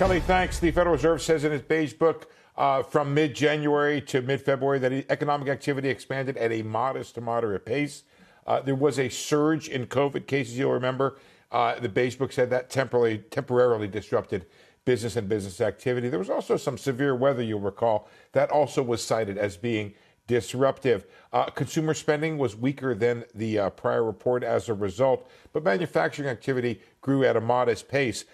Kelly, thanks. The Federal Reserve says in its Beige Book from mid-January to mid-February that economic activity expanded at a modest to moderate pace. There was a surge in COVID cases, you'll remember. The Beige Book said that temporarily disrupted business and business activity. There was also some severe weather, you'll recall, that also was cited as being disruptive. Consumer spending was weaker than the prior report as a result, but manufacturing activity grew at a modest pace.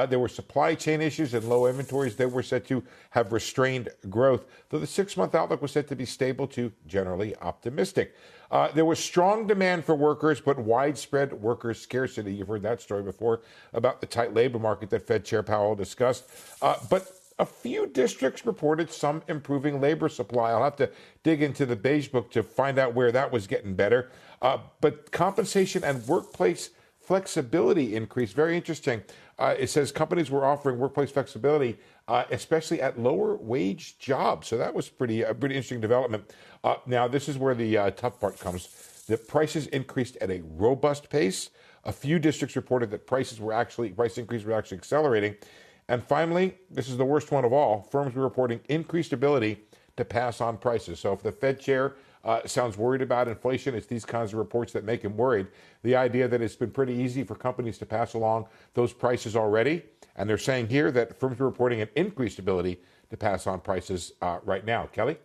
There were supply chain issues and low inventories that were said to have restrained growth, though the 6-month outlook was said to be stable to generally optimistic. There was strong demand for workers, but widespread worker scarcity. You've heard that story before about the tight labor market that Fed Chair Powell discussed. But a few districts reported some improving labor supply. I'll have to dig into the Beige Book to find out where that was getting better. But compensation and workplace flexibility increased. Very interesting. It says companies were offering workplace flexibility, especially at lower wage jobs. So that was pretty interesting development. Now, this is where the tough part comes. The prices increased at a robust pace. A few districts reported that price increases were actually accelerating. And finally, this is the worst one of all. Firms were reporting increased ability to pass on prices. So if the Fed chair sounds worried about inflation, it's these kinds of reports that make him worried. The idea that it's been pretty easy for companies to pass along those prices already. And they're saying here that firms are reporting an increased ability to pass on prices right now. Kelly?